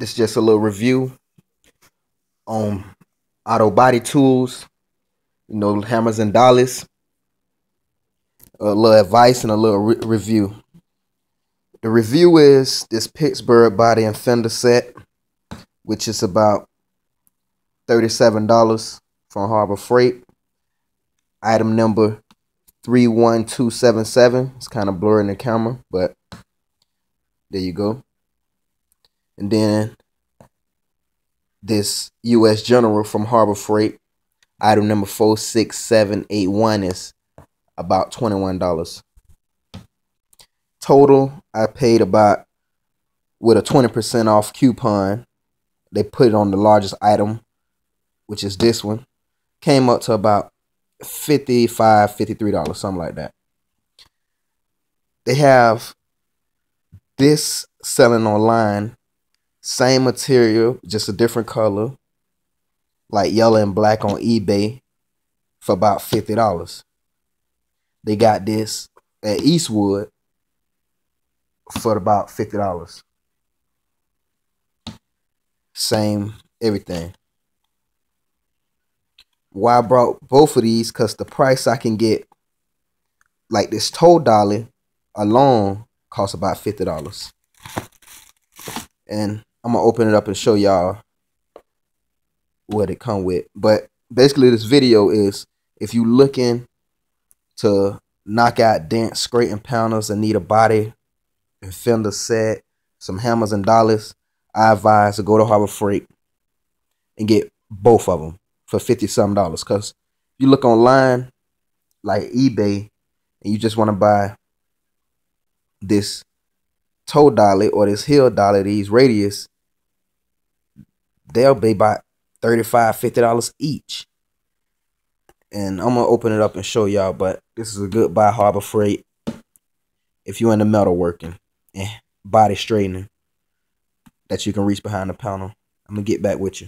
This is just a little review on auto body tools, hammers and dollies, a little advice and a little review. The review is this Pittsburgh body and Fender set, which is about $37 from Harbor Freight. Item number 31277. It's kind of blurring the camera, but there you go. And then this U.S. General from Harbor Freight, item number 46781, is about $21. Total, I paid about, with a 20% off coupon, they put it on the largest item, which is this one, came up to about $55, $53, something like that. They have this selling online, same material, just a different color, like yellow and black, on eBay for about $50. They got this at Eastwood for about $50. Same everything. Why I brought both of these, because the price I can get, like this toe dolly alone, costs about $50. And I'm gonna open it up and show y'all what it come with. But basically this video is, if you looking to knock out dents, scrape and pounders, and need a body and Fender set, some hammers and dollies, I advise to go to Harbor Freight and get both of them for $50-something. Because you look online like eBay and you just want to buy this toe dolly or this heel dolly, these radius, they'll be about $35, $50 each. And I'm gonna open it up and show y'all, but this is a good buy, Harbor Freight, if you're into metal working and body straightening that you can reach behind the panel. I'm gonna get back with you.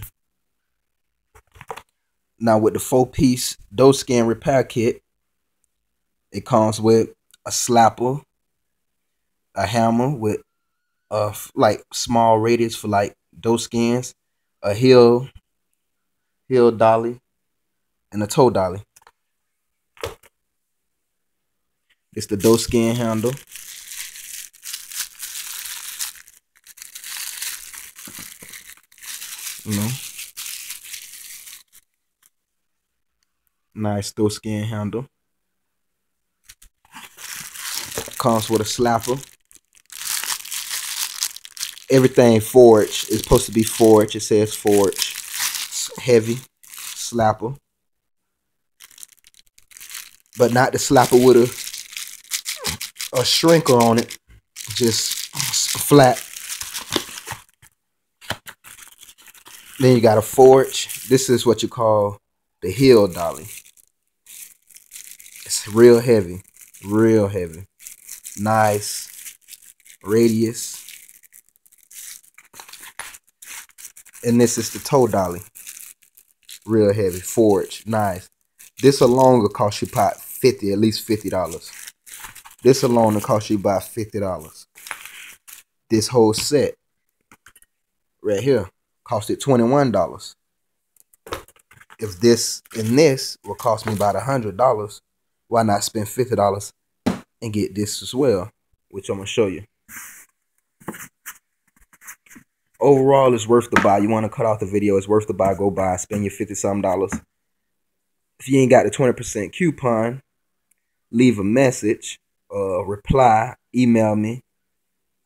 Now, with the 4-piece doe skin repair kit, it comes with a slapper, a hammer with like small radius for like doe skins, a heel dolly, and a toe dolly. It's the doe skin handle. Nice doe skin handle. Comes with a slapper. Everything forged. It's supposed to be forged. It says forged. It's heavy slapper, but not the slapper with a shrinker on it. Just flat. Then you got a forge. This is what you call the heel dolly. It's real heavy. Real heavy. Nice radius. And this is the toe dolly. Real heavy. Forge. Nice. This alone will cost you about at least $50. This alone will cost you about $50. This whole set right here costed $21. If this and this will cost me about $100, why not spend $50 and get this as well, which I'm gonna show you. Overall, it's worth the buy. You want to cut off the video, it's worth the buy. Go buy, spend your $50-something. If you ain't got the 20% coupon, leave a message, reply, email me.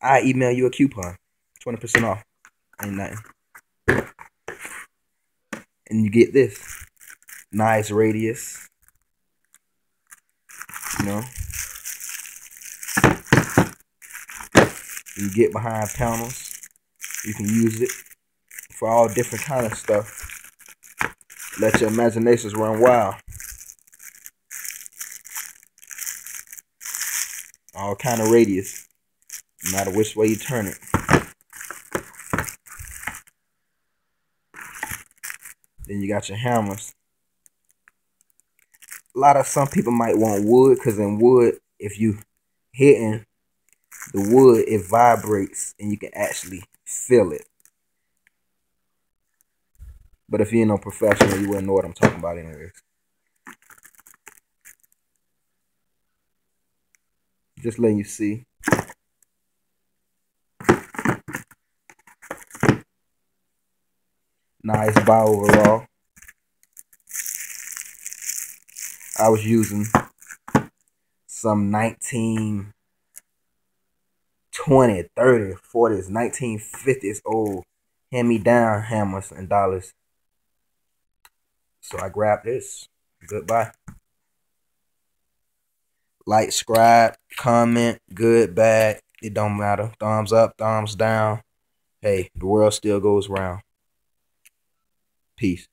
I email you a coupon, 20% off. Ain't nothing. And you get this nice radius, You get behind panels. You can use it for all different kind of stuff. Let your imaginations run wild. All kind of radius, no matter which way you turn it. Then you got your hammers. Some people might want wood, because in wood, if you hitting the wood, it vibrates and you can actually feel it. But if you ain't no professional, you wouldn't know what I'm talking about anyways. Just letting you see. Nice buy overall. I was using some 1920s, 30s, 40s, 1950s old hand-me-down hammers and dollars. So I grabbed this. Goodbye. Like, subscribe, comment, good, bad. It don't matter. Thumbs up, thumbs down. Hey, the world still goes round. Peace.